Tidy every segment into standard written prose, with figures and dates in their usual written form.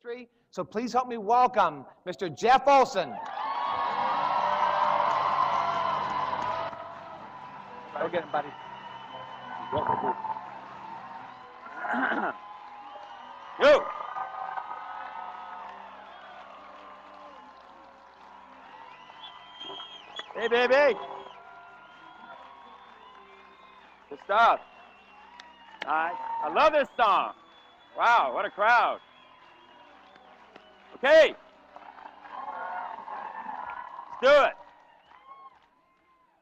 industry. So please help me welcome Mr. Jeff Olson. Go get him, buddy. Yo! Hey, baby! Good stuff. Nice. I love this song. Wow, what a crowd. Okay. Let's do it.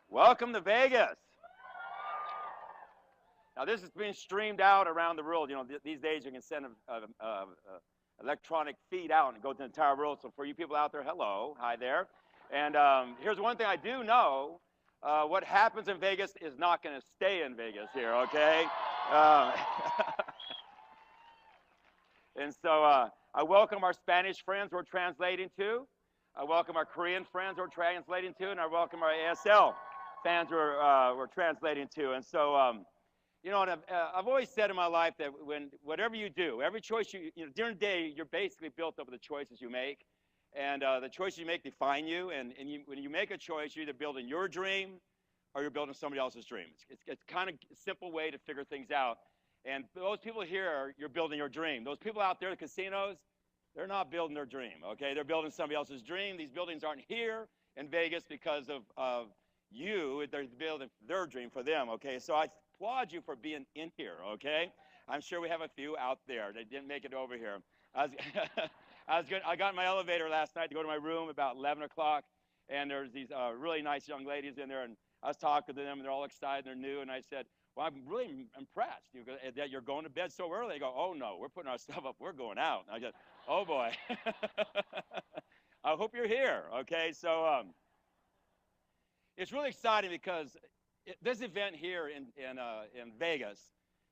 Welcome to Vegas. Now, this is being streamed out around the world. You know, these days you can send an electronic feed out and go to the entire world. So for you people out there, hello, hi there. And here's one thing I do know. What happens in Vegas is not going to stay in Vegas here, okay? And so I welcome our Spanish friends we're translating to. I welcome our Korean friends we're translating to. And I welcome our ASL fans we're translating to. And so, you know, and I've always said in my life that whatever you do, every choice you know, during the day, you're basically built up with the choices you make. And the choices you make define you. And when you make a choice, you're either building your dream or you're building somebody else's dream. It's kind of a simple way to figure things out. And those people here, you're building your dream. Those people out there at the casinos, they're not building their dream, okay? They're building somebody else's dream. These buildings aren't here in Vegas because of you. They're building their dream for them, okay? So I applaud you for being in here, okay? I'm sure we have a few out there that didn't make it over here. I got in my elevator last night to go to my room about 11 o'clock, and there's these really nice young ladies in there, and I was talking to them, and they're all excited, they're new, and I said, well, I'm really impressed that you're going to bed so early. They go, oh, no, we're putting our stuff up, we're going out. And I said, oh, boy. I hope you're here, okay? So it's really exciting because this event here in Vegas,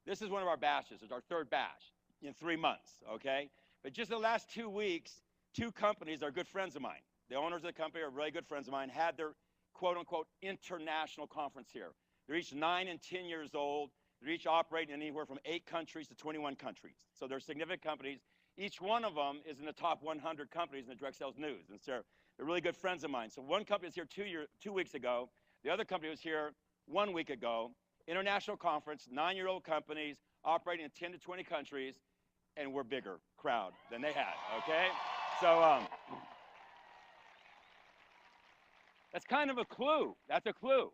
this is one of our bashes. It's our third bash in 3 months, okay? But just in the last 2 weeks, 2 companies are good friends of mine. The owners of the company are really good friends of mine, had their quote-unquote international conference here. They're each 9 and 10 years old. They're each operating in anywhere from 8 countries to 21 countries. So they're significant companies. Each one of them is in the top 100 companies in the direct sales news. And so they're really good friends of mine. So one company was here 2 weeks ago. The other company was here 1 week ago. International conference, 9-year-old companies operating in 10 to 20 countries, and we're bigger crowd than they had, okay? So that's kind of a clue. That's a clue.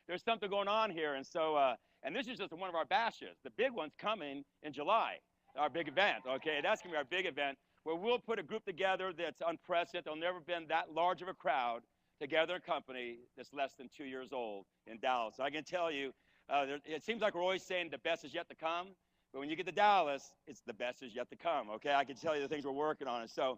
There's something going on here. And so, and this is just one of our bashes. The big one's coming in July, our big event, okay? That's going to be our big event where we'll put a group together that's unprecedented. There'll never been that large of a crowd together, a company that's less than 2 years old in Dallas. So I can tell you, it seems like we're always saying the best is yet to come. But when you get to Dallas, it's the best is yet to come, okay? I can tell you the things we're working on. And so,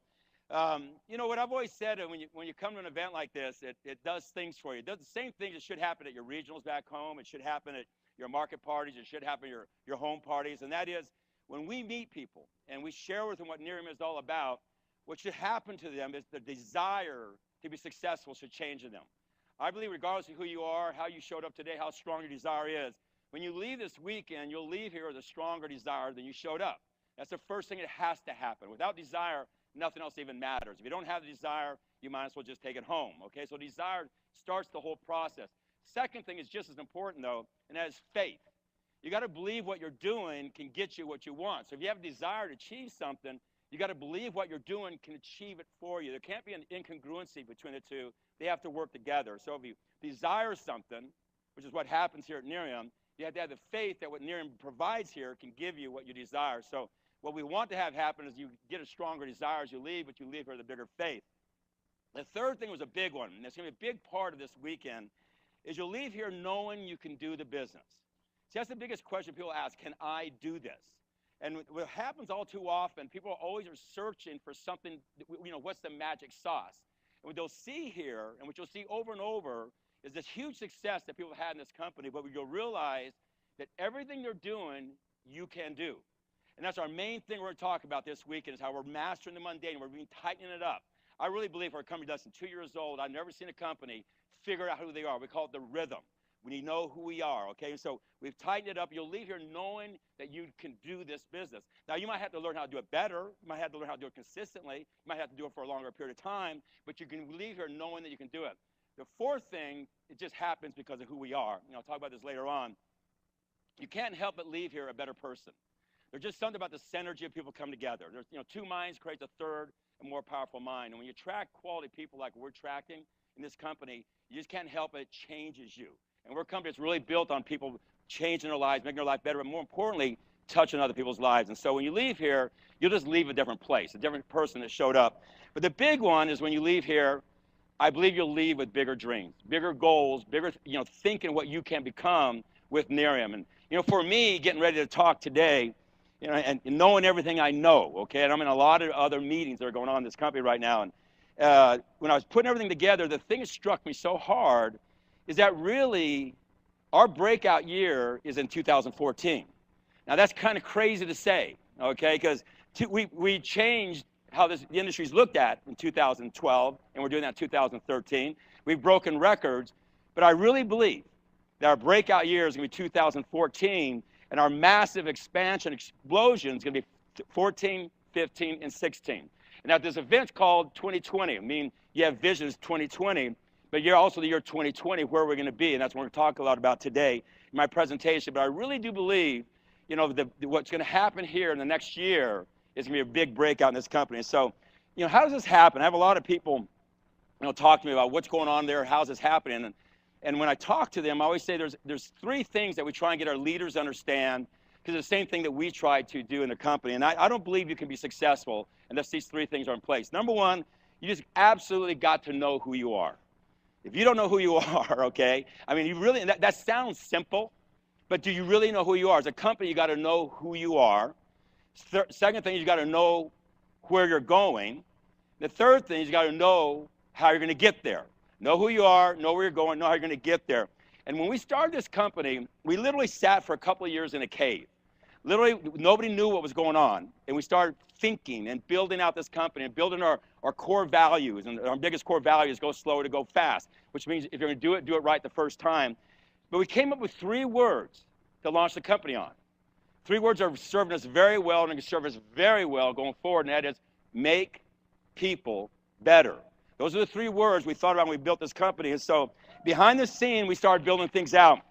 you know, what I've always said, when you come to an event like this, it does things for you. It does the same things that should happen at your regionals back home. It should happen at your market parties. It should happen at your home parties. And that is, when we meet people and we share with them what Nerium is all about, what should happen to them is the desire to be successful should change in them. I believe regardless of who you are, how you showed up today, how strong your desire is, when you leave this weekend, you'll leave here with a stronger desire than you showed up. That's the first thing that has to happen. Without desire, nothing else even matters. If you don't have the desire, you might as well just take it home, okay? So desire starts the whole process. Second thing is just as important, though, and that is faith. You got to believe what you're doing can get you what you want. So if you have a desire to achieve something, you got to believe what you're doing can achieve it for you. There can't be an incongruency between the two. They have to work together. So if you desire something, which is what happens here at Nerium, you have to have the faith that what Nerium provides here can give you what you desire. So what we want to have happen is you get a stronger desire as you leave, but you leave here with a bigger faith. The third thing was a big one, and it's going to be a big part of this weekend, is you'll leave here knowing you can do the business. See, that's the biggest question people ask, can I do this? And what happens all too often, people always are searching for something, you know, what's the magic sauce? And what they'll see here, and what you'll see over and over, is this huge success that people have had in this company, but you'll realize that everything they're doing, you can do. And that's our main thing we're going to talk about this weekend, is how we're mastering the mundane. We're being tightening it up. I really believe our company less than 2 years old, I've never seen a company figure out who they are. We call it the rhythm. We need to know who we are, okay? And so we've tightened it up. You'll leave here knowing that you can do this business. Now, you might have to learn how to do it better. You might have to learn how to do it consistently. You might have to do it for a longer period of time, but you can leave here knowing that you can do it. The fourth thing, it just happens because of who we are. I'll talk about this later on. You can't help but leave here a better person. There's just something about the synergy of people come together. There's, two minds creates a third and more powerful mind. And when you attract quality people like we're attracting in this company, you just can't help it changes you. And we're a company that's really built on people changing their lives, making their life better, but more importantly, touching other people's lives. And so when you leave here, you'll just leave a different place, a different person that showed up. But the big one is when you leave here, I believe you'll leave with bigger dreams, bigger goals, bigger, thinking what you can become with Nerium. And, for me, getting ready to talk today, and knowing everything I know, okay, and I'm in a lot of other meetings that are going on in this company right now. And when I was putting everything together, the thing that struck me so hard is that really our breakout year is in 2014. Now, that's kind of crazy to say, okay, because we changed how the industry's looked at in 2012, and we're doing that in 2013. We've broken records, but I really believe that our breakout year is going to be 2014, and our massive expansion, explosion is going to be 14, 15, and 16. And now this event's called 2020. I mean, you have visions 2020, but you're also the year 2020, where we're going to be, and that's what we're going to talk a lot about today in my presentation. But I really do believe, what's going to happen here in the next year is going to be a big breakout in this company. And so, how does this happen? I have a lot of people, talk to me about what's going on there, how's this happening, and when I talk to them, I always say there's three things that we try and get our leaders to understand, because it's the same thing that we try to do in the company. And I don't believe you can be successful unless these three things are in place. Number one, you just absolutely got to know who you are. If you don't know who you are, okay, I mean, you really, that sounds simple, but do you really know who you are? As a company, you got to know who you are. Second thing, you got to know where you're going. The third thing is you got to know how you're going to get there. Know who you are, know where you're going, know how you're going to get there. And when we started this company, we literally sat for a couple of years in a cave. Literally, nobody knew what was going on. And we started thinking and building out this company and building our core values. And our biggest core value is go slow to go fast, which means if you're going to do it right the first time. But we came up with 3 words to launch the company on. 3 words are serving us very well and going to serve us very well going forward, and that is make people better. Those are the 3 words we thought about when we built this company. And so behind the scene, we started building things out.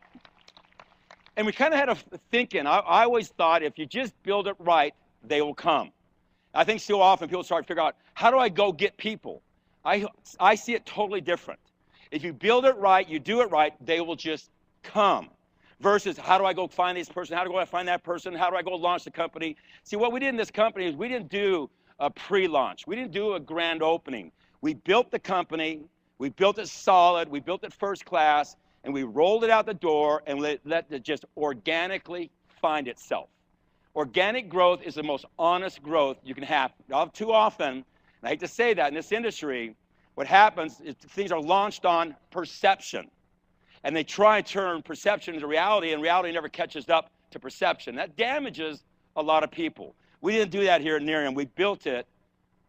And we kind of had a thinking. I always thought if you just build it right, they will come. I think so often people start to figure out, how do I go get people? I see it totally different. If you build it right, you do it right, they will just come. Versus, how do I go find this person? How do I find that person? How do I go launch the company? See, what we did in this company is we didn't do a pre-launch. We didn't do a grand opening. We built the company, we built it solid, we built it first class, and we rolled it out the door and let it just organically find itself. Organic growth is the most honest growth you can have. Too often, and I hate to say that, in this industry, what happens is things are launched on perception. And they try to turn perception into reality, and reality never catches up to perception. That damages a lot of people. We didn't do that here at Nerium. We built it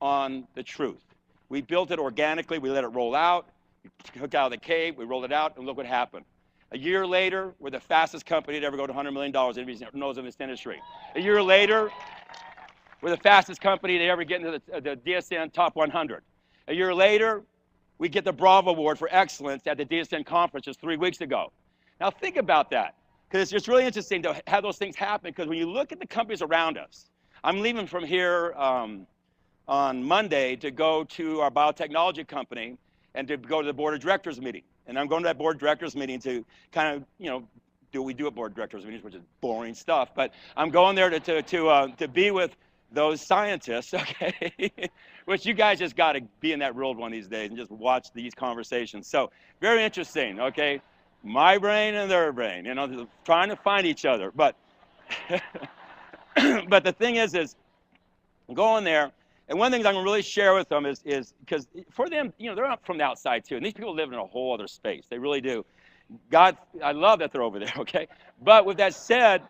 on the truth. We built it organically. We let it roll out. We took it out of the cave. We rolled it out, and look what happened. A year later, we're the fastest company to ever go to $100 million. Anybody knows in this industry. A year later, we're the fastest company to ever get into the DSN Top 100. A year later, we get the Bravo Award for Excellence at the DSN conference just 3 weeks ago. Now think about that, because it's just really interesting to have those things happen, because when you look at the companies around us, I'm leaving from here on Monday to go to our biotechnology company and to go to the board of directors meeting. And I'm going to that board of directors meeting to kind of, do what we do at board of directors meetings, which is boring stuff. But I'm going there to be with those scientists, okay, which you guys just got to be in that world one of these days and just watch these conversations. So very interesting, okay, my brain and their brain, trying to find each other. But but the thing is going there, and one thing I'm going to really share with them is because for them, they're not from the outside too, and these people live in a whole other space. They really do. God, I love that they're over there, okay? But with that said,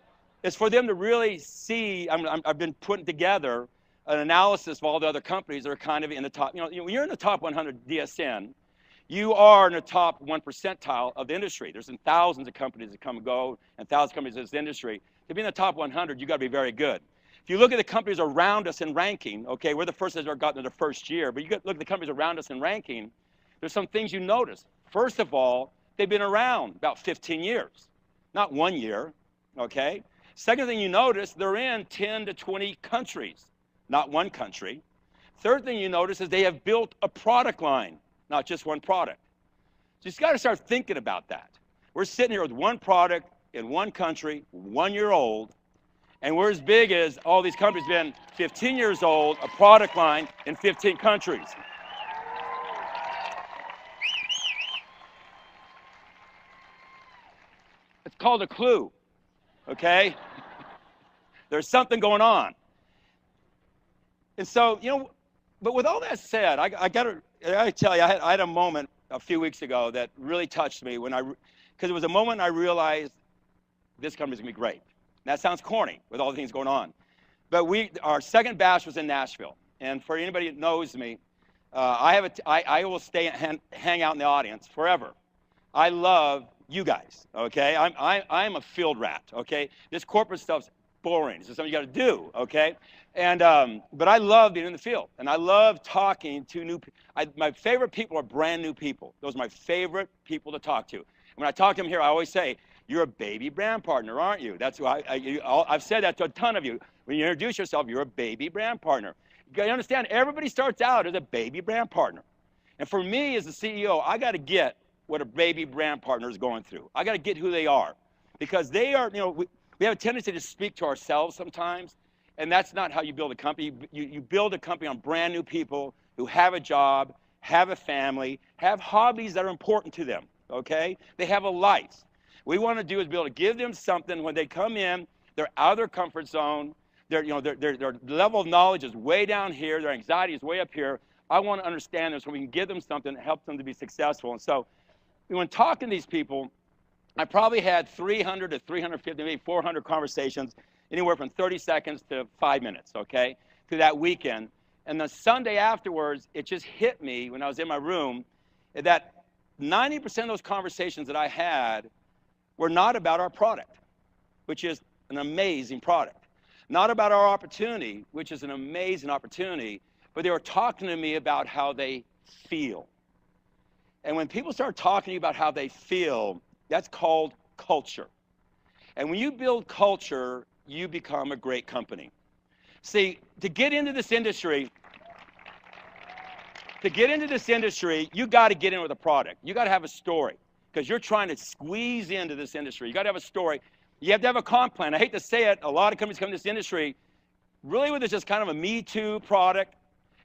it's for them to really see. I've been putting together an analysis of all the other companies that are kind of in the top. When you're in the top 100 DSN, you are in the top 1 percentile of the industry. There's been thousands of companies that come and go and thousands of companies in this industry. To be in the top 100, you got to be very good. If you look at the companies around us in ranking, okay, we're the first that have gotten in the first year, but you look at the companies around us in ranking, there's some things you notice. First of all, they've been around about 15 years, not 1 year, okay? Second thing you notice, they're in 10 to 20 countries, not one country. Third thing you notice is they have built a product line, not just one product. So you've got to start thinking about that. We're sitting here with one product in one country, 1 year old, and we're as big as all these companies been 15 years old, a product line in 15 countries. It's called a clue, okay? There's something going on. And so, you know, but with all that said, I got to tell you, I had a moment a few weeks ago that really touched me because it was a moment I realized this company's gonna be great. And that sounds corny with all the things going on. But our second bash was in Nashville. And for anybody that knows me, I will stay and hang out in the audience forever. I love you guys, okay? I'm a field rat, okay? This corporate stuff's boring. It's just something you got to do, okay? And but I love being in the field, and I love talking to new people. My favorite people are brand new people. Those are my favorite people to talk to. And when I talk to them here, I always say, "You're a baby brand partner, aren't you?" That's why I've said that to a ton of you. When you introduce yourself, you're a baby brand partner. You got to understand, everybody starts out as a baby brand partner. And for me as the CEO, I got to get what a baby brand partner is going through. I got to get who they are, because they are, you know, we have a tendency to speak to ourselves sometimes, and that's not how you build a company. You build a company on brand new people who have a job, have a family, have hobbies that are important to them, okay? They have a life. What we want to do is be able to give them something when they come in, they're out of their comfort zone, their level of knowledge is way down here, their anxiety is way up here. I want to understand them so we can give them something that helps them to be successful. And so when talking to these people, I probably had 300 to 350, maybe 400 conversations, anywhere from 30 seconds to 5 minutes, okay, through that weekend. And the Sunday afterwards, it just hit me when I was in my room that 90% of those conversations that I had were not about our product, which is an amazing product. Not about our opportunity, which is an amazing opportunity, but they were talking to me about how they feel. And when people start talking to you about how they feel, that's called culture. And when you build culture, you become a great company. See, to get into this industry, you got to get in with a product. You got to have a story, because you're trying to squeeze into this industry. You got to have a story. You have to have a comp plan. I hate to say it, a lot of companies come to this industry really with just kind of a Me Too product,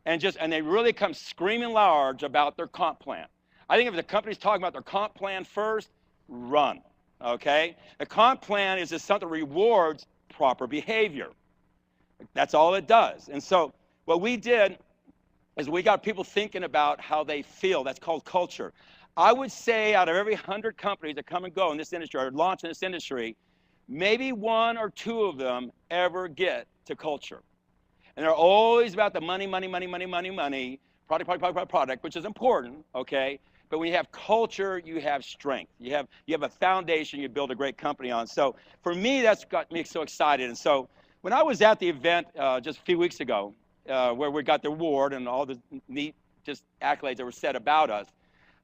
and they really come screaming large about their comp plan. I think if the company's talking about their comp plan first, run, okay? The comp plan is just something that rewards proper behavior. That's all it does. And so what we did is we got people thinking about how they feel. That's called culture. I would say out of every 100 companies that come and go in this industry or launch in this industry, maybe 1 or 2 of them ever get to culture. And they're always about the money, product, which is important, okay? But when you have culture, you have strength. You have a foundation you build a great company on. So for me, that's got me so excited. And so when I was at the event just a few weeks ago, where we got the award and all the neat just accolades that were said about us,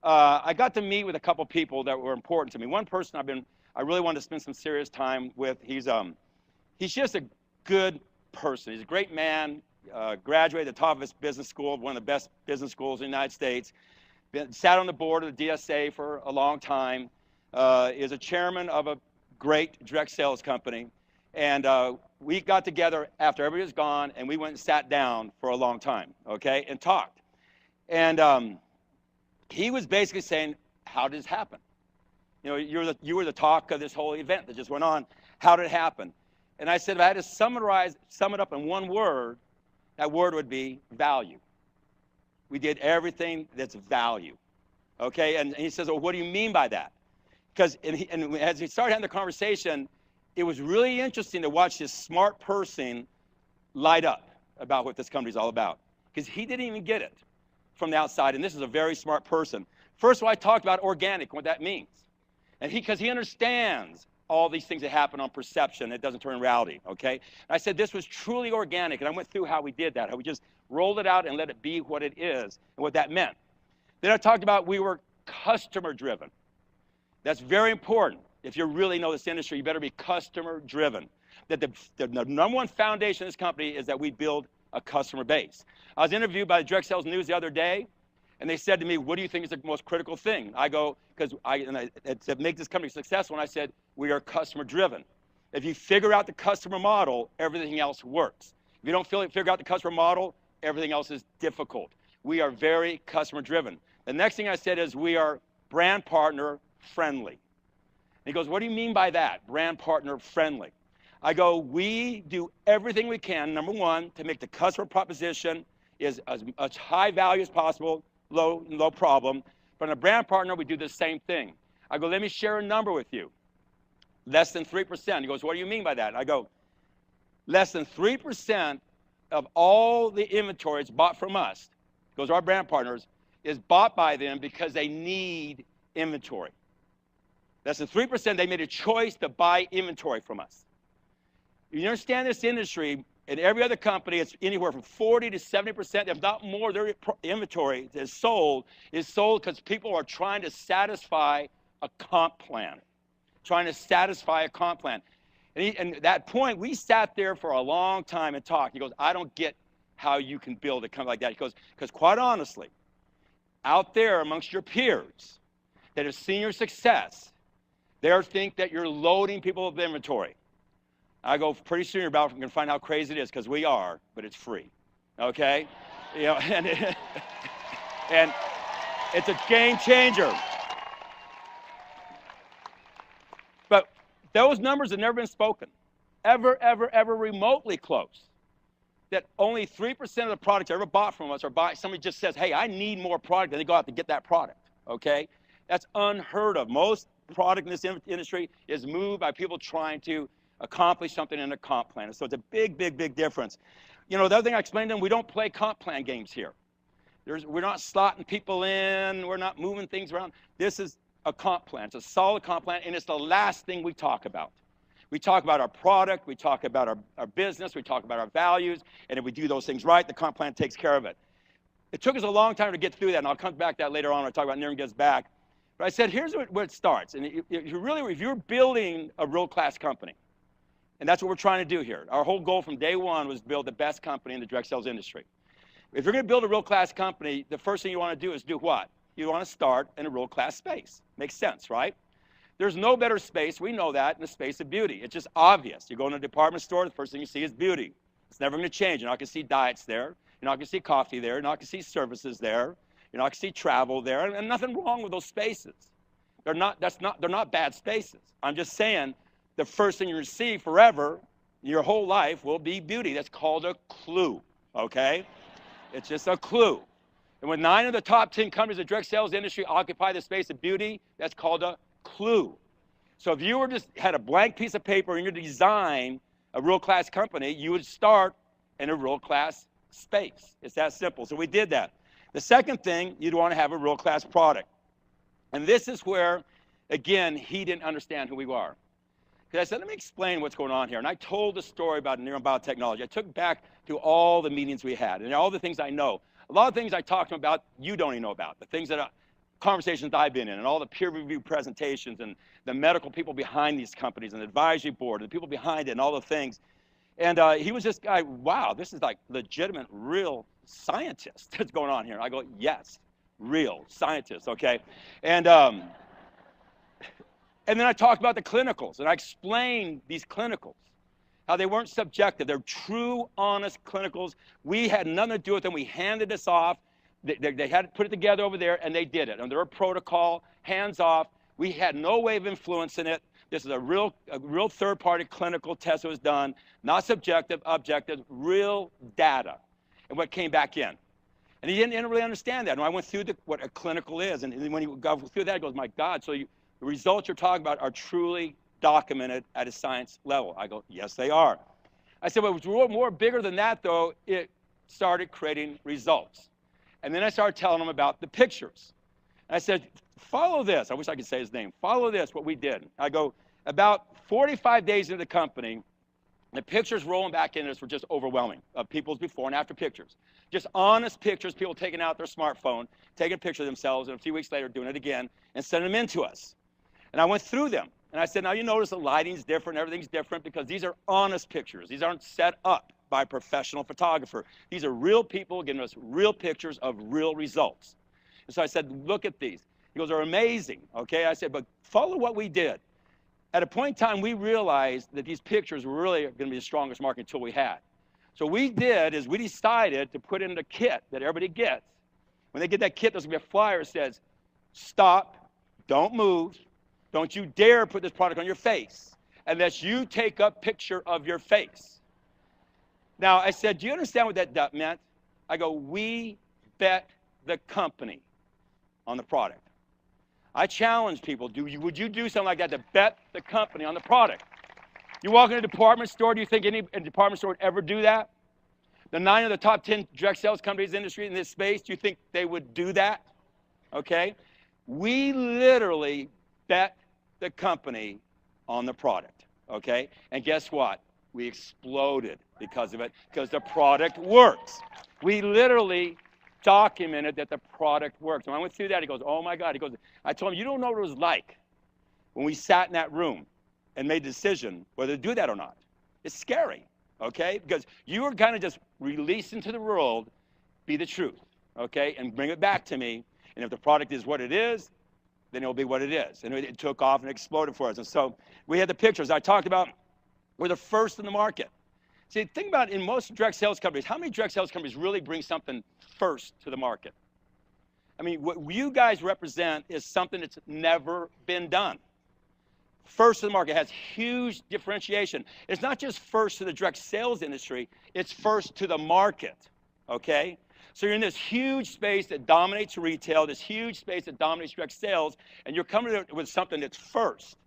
I got to meet with a couple people that were important to me. One person I really wanted to spend some serious time with. He's just a good person. He's a great man, graduated at the top of his business school, one of the best business schools in the United States. Sat on the board of the DSA for a long time, is a chairman of a great direct sales company. And we got together after everybody was gone, and we went and sat down for a long time, okay, and talked. And he was basically saying, how did this happen? You know, you were the talk of this whole event that just went on. How did it happen? And I said, if I had to sum it up in one word, that word would be value. We did everything that's value, okay? And he says, well, what do you mean by that? Because and as we started having the conversation, it was really interesting to watch this smart person light up about what this company's all about, because he didn't even get it from the outside, and this is a very smart person. First of all, I talked about organic, what that means. And because he understands all these things that happen on perception, it doesn't turn in reality, okay? And I said this was truly organic, and I went through how we did that, how we just rolled it out and let it be what it is and what that meant. Then I talked about we were customer-driven. That's very important. If you really know this industry, you better be customer-driven. That the number one foundation of this company is that we build a customer base. I was interviewed by the Direct Sales News the other day, and they said to me, what do you think is the most critical thing? I go, to make this company successful, and I said, we are customer-driven. If you figure out the customer model, everything else works. If you don't figure out the customer model, everything else is difficult. We are very customer-driven. The next thing I said is we are brand partner friendly. He goes, what do you mean by that, brand partner friendly? I go, we do everything we can, number one, to make the customer proposition is as high value as possible, low problem. But on a brand partner, we do the same thing. I go, let me share a number with you. Less than 3%. He goes, what do you mean by that? I go, less than 3% of all the inventory that's bought from us, goes our brand partners, is bought by them because they need inventory. Less than 3%, they made a choice to buy inventory from us. You understand this industry, in every other company, it's anywhere from 40 to 70%, if not more, their inventory is sold because people are trying to satisfy a comp plan. Trying to satisfy a comp plan. And at that point, we sat there for a long time and talked. He goes, I don't get how you can build a company like that. He goes, because quite honestly, out there amongst your peers that have seen your success, they think that you're loading people with inventory. I go, pretty soon you're about to find out how crazy it is, because we are, but it's free, okay? You know, and it's a game changer. But those numbers have never been spoken, ever remotely close. That only 3% of the products ever bought from us are somebody just says, hey, I need more product, and they go out to get that product, okay? That's unheard of. Most product in this industry is moved by people trying to accomplish something in a comp plan. So it's a big difference. You know, the other thing I explained to them, we don't play comp plan games here. We're not slotting people in. We're not moving things around. This is a comp plan. It's a solid comp plan, and it's the last thing we talk about. We talk about our product. We talk about our business. We talk about our values. And if we do those things right, the comp plan takes care of it. It took us a long time to get through that, and I'll come back to that later on when I talk about Nerium Gives Back. But I said, here's where it starts. And if you're building a world-class company, and that's what we're trying to do here. Our whole goal from day one was to build the best company in the direct sales industry. If you're going to build a world-class company, the first thing you want to do is do what? You want to start in a world-class space. Makes sense, right? There's no better space, we know that, in the space of beauty. It's just obvious. You go in a department store, the first thing you see is beauty. It's never going to change. You're not going to see diets there. You're not going to see coffee there. You're not going to see services there. You're not going to see travel there. And nothing wrong with those spaces. They're not bad spaces. I'm just saying, the first thing you receive forever, your whole life, will be beauty. That's called a clue, okay? It's just a clue. And when 9 of the top 10 companies in the direct sales industry occupy the space of beauty, that's called a clue. So if you had a blank piece of paper and you design a world-class company, you would start in a world-class space. It's that simple. So we did that. The second thing, you'd want to have a world-class product. And this is where, again, he didn't understand who we are. Because I said, let me explain what's going on here. And I told the story about Nerium biotechnology. I took back to all the meetings we had and all the things I know. A lot of things I talked to him about, you don't even know about. The things that conversations I've been in, and all the peer-reviewed presentations, and the medical people behind these companies, and the advisory board, and the people behind it, and all the things. And he was this guy, wow, this is like legitimate, real scientist that's going on here. I go, yes, real scientist, okay? And then I talked about the clinicals, and I explained these clinicals, how they weren't subjective. They're true, honest clinicals. We had nothing to do with them. We handed this off. They had to put it together over there, and they did it. Under a protocol, hands off. We had no way of influencing it. This is a real third-party clinical test that was done, not subjective, objective, real data, and what came back in. And he didn't really understand that. And I went through what a clinical is, and when he got through that, he goes, my God, so the results you're talking about are truly documented at a science level. I go, yes, they are. I said, well, it was more bigger than that, though. It started creating results. And then I started telling them about the pictures. And I said, follow this. I wish I could say his name. Follow this, what we did. I go, about 45 days into the company, the pictures rolling back in us were just overwhelming of people's before and after pictures. Just honest pictures, people taking out their smartphone, taking a picture of themselves, and a few weeks later doing it again and sending them in to us. And I went through them. And I said, now you notice the lighting's different, everything's different, because these are honest pictures. These aren't set up by a professional photographer. These are real people giving us real pictures of real results. And so I said, look at these. He goes, they're amazing, okay? I said, but follow what we did. At a point in time, we realized that these pictures were really going to be the strongest marketing tool we had. So what we did is we decided to put in the kit that everybody gets. When they get that kit, there's going to be a flyer that says, stop, don't move, don't you dare put this product on your face unless you take a picture of your face. Now, I said, do you understand what that meant? I go, we bet the company on the product. I challenge people, would you do something like that to bet the company on the product? You walk in a department store, do you think any department store would ever do that? The 9 of the top 10 direct sales companies in industry in this space, do you think they would do that? Okay? We literally bet the company on the product, okay? And guess what? We exploded because of it, because the product works. We literally documented that the product works. When I went through that, he goes, oh my God. He goes, I told him, you don't know what it was like when we sat in that room and made a decision whether to do that or not. It's scary, okay? Because you are kind of just releasing to the world, be the truth, okay? And bring it back to me. And if the product is what it is, then it'll be what it is. And it took off and exploded for us. And so we had the pictures. I talked about we're the first in the market. See, think about in most direct sales companies, how many direct sales companies really bring something first to the market? I mean, what you guys represent is something that's never been done. First to the market has huge differentiation. It's not just first to the direct sales industry, it's first to the market, okay? So you're in this huge space that dominates retail, this huge space that dominates direct sales, and you're coming with something that's first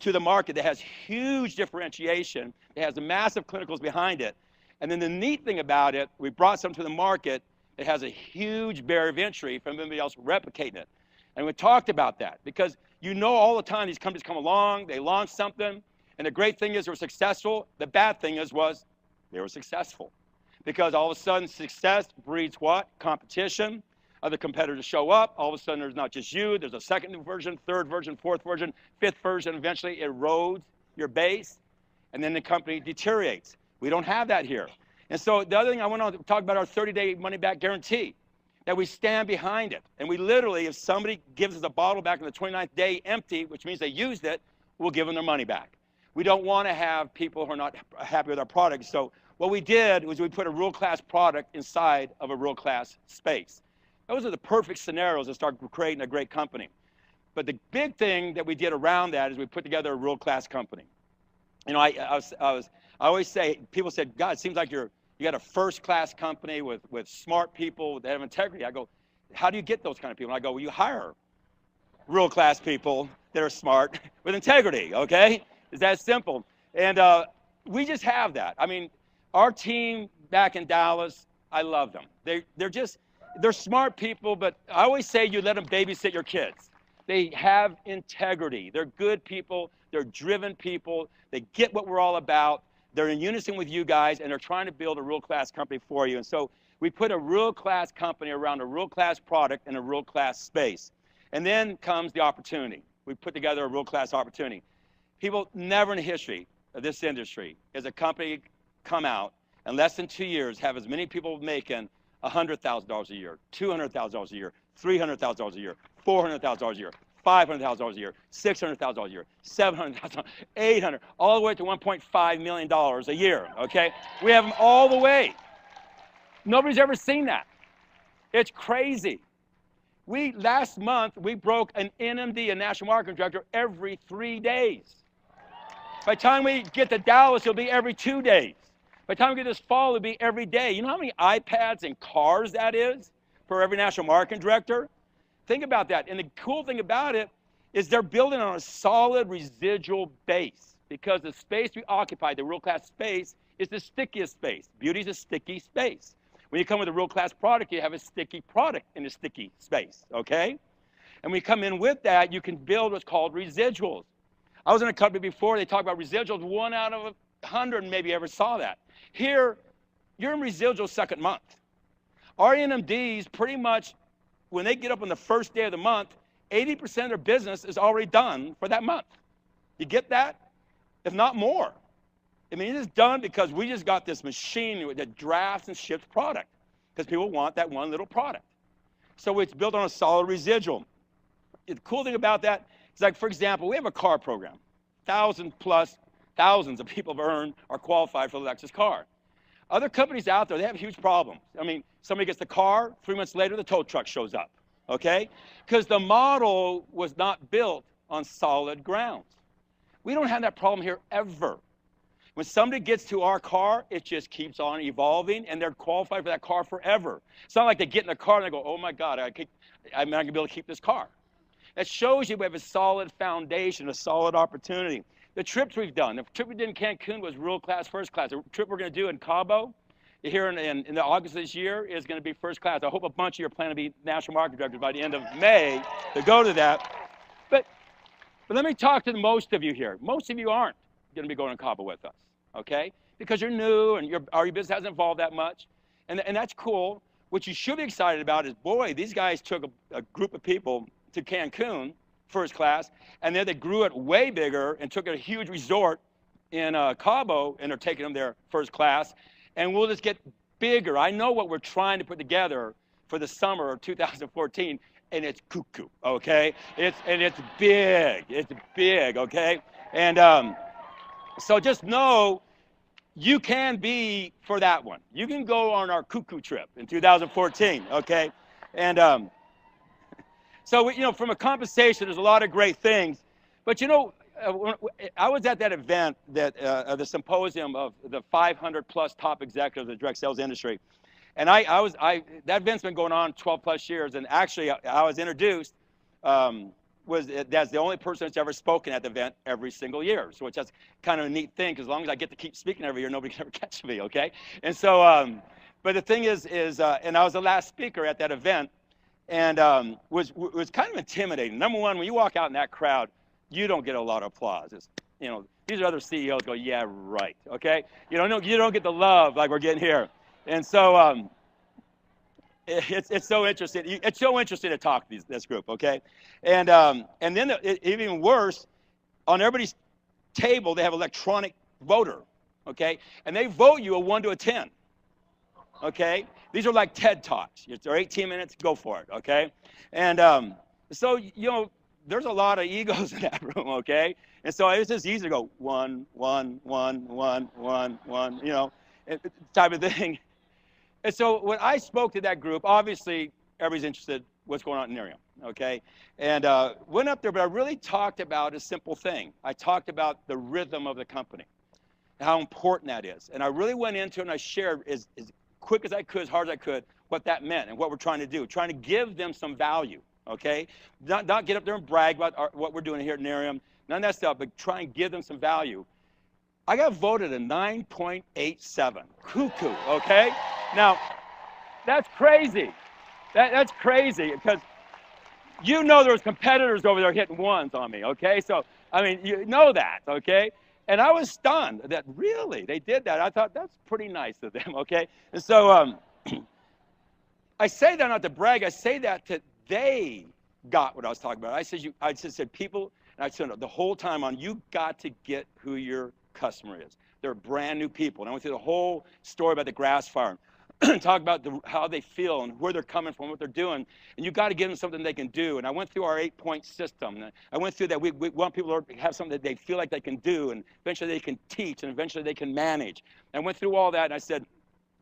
to the market that has huge differentiation, it has massive clinicals behind it. And then the neat thing about it, we brought something to the market that has a huge barrier of entry from anybody else replicating it. And we talked about that because you know all the time these companies come along, they launch something, and the great thing is they were successful. The bad thing was they were successful. Because all of a sudden success breeds what? Competition. Other competitors show up. All of a sudden there's not just you, there's a second version, third version, fourth version, fifth version. Eventually it erodes your base, and then the company deteriorates. We don't have that here. And so the other thing I want to talk about our 30-day money-back guarantee, that we stand behind it. And we literally, if somebody gives us a bottle back on the 29th day empty, which means they used it, we'll give them their money back. We don't want to have people who are not happy with our product. So what we did was we put a world-class product inside of a world-class space. Those are the perfect scenarios to start creating a great company. But the big thing that we did around that is we put together a world-class company. You know, I always say, people said, God, it seems like you got a first-class company with smart people that have integrity. I go, how do you get those kind of people? And I go, well, you hire world-class people that are smart with integrity, okay? It's that simple. And we just have that. I mean, our team back in Dallas, I love them. They're smart people, but I always say you let them babysit your kids. They have integrity. They're good people. They're driven people. They get what we're all about. They're in unison with you guys, and they're trying to build a world-class company for you. And so we put a world-class company around a world-class product in a world-class space. And then comes the opportunity. We put together a world-class opportunity. People, never in the history of this industry has a company come out in less than 2 years, have as many people making $100,000 a year, $200,000 a year, $300,000 a year, $400,000 a year, $500,000 a year, $600,000 a year, $700,000, $800,000, all the way to $1.5 million a year, okay? We have them all the way. Nobody's ever seen that. It's crazy. Last month, we broke an NMD, a National Marketing Director, every 3 days. By the time we get to Dallas, it'll be every 2 days. By the time we get this fall, it'll be every day. You know how many iPads and cars that is for every National Marketing Director? Think about that. And the cool thing about it is they're building on a solid residual base because the space we occupy, the world-class space, is the stickiest space. Beauty is a sticky space. When you come with a world-class product, you have a sticky product in a sticky space, okay? And when you come in with that, you can build what's called residuals. I was in a company before, they talked about residuals. 1 out of 100 maybe ever saw that. Here, you're in residuals second month. Our NMDs pretty much, when they get up on the first day of the month, 80% of their business is already done for that month. You get that? If not more. I mean, it is done because we just got this machine that drafts and ships product because people want that one little product. So it's built on a solid residual. The cool thing about that is, like, for example, we have a car program. Thousands of people have earned or qualified for the Lexus car. Other companies out there, they have huge problems. I mean, somebody gets the car, 3 months later, the tow truck shows up, okay? Because the model was not built on solid grounds. We don't have that problem here ever. When somebody gets to our car, it just keeps on evolving, and they're qualified for that car forever. It's not like they get in the car and they go, oh my God, I'm not going to be able to keep this car. That shows you we have a solid foundation, a solid opportunity. The trips we've done, the trip we did in Cancun was world class, first class. The trip we're going to do in Cabo here in the August of this year is going to be first class. I hope a bunch of you are planning to be national marketing directors by the end of May to go to that. But let me talk to most of you here. Most of you aren't going to be going to Cabo with us, okay? Because you're new and your business hasn't evolved that much. And that's cool. What you should be excited about is, boy, these guys took a group of people to Cancun, first class, and then they grew it way bigger and took a huge resort in Cabo, and they're taking them there first class. And we'll just get bigger. I know what we're trying to put together for the summer of 2014, and it's cuckoo, okay? It's big, okay? And so just know you can be for that one. You can go on our cuckoo trip in 2014, okay? And so, from a compensation, there's a lot of great things. But, I was at that event, the symposium of the 500-plus top executives of the direct sales industry. And that event's been going on 12-plus years. And actually, I was introduced that's the only person that's ever spoken at the event every single year. So, which that's kind of a neat thing, because as long as I get to keep speaking every year, nobody can ever catch me, okay? And so, but the thing is and I was the last speaker at that event. And was kind of intimidating. Number one, when you walk out in that crowd, you don't get a lot of applause. It's, these are other CEOs go, yeah, right, okay? You don't get the love like we're getting here. And so it's so interesting. It's so interesting to talk to this group, okay? And then even worse, on everybody's table, they have electronic voter, okay? And they vote you a 1 to a 10. Okay? These are like TED Talks. They're 18 minutes, go for it, okay? And so, there's a lot of egos in that room, okay? And so it's just easy to go 1, 1, 1, 1, 1, 1, type of thing. And so when I spoke to that group, obviously everybody's interested what's going on in Nerium, okay? And went up there, but I really talked about a simple thing. I talked about the rhythm of the company, how important that is. And I really went into it and I shared as quick as I could, as hard as I could, what that meant and what we're trying to do, trying to give them some value, okay? Not get up there and brag about what we're doing here at Nerium, none of that stuff, but try and give them some value. I got voted a 9.87, cuckoo, okay? Now, that's crazy. That's crazy, because there's competitors over there hitting ones on me, okay? So, I mean, you know that, okay? And I was stunned that really they did that. I thought that's pretty nice of them, okay? And so I say that not to brag. I say that they got what I was talking about. I just said people, and I said the whole time on, you got to get who your customer is. They're brand new people. And I went through the whole story about the grass farm. Talk about how they feel and where they're coming from, what they're doing. And you got to give them something they can do. And I went through our 8-point system. I went through that. We want people to have something that they feel like they can do, and eventually they can teach, and eventually they can manage. And I went through all that, and I said,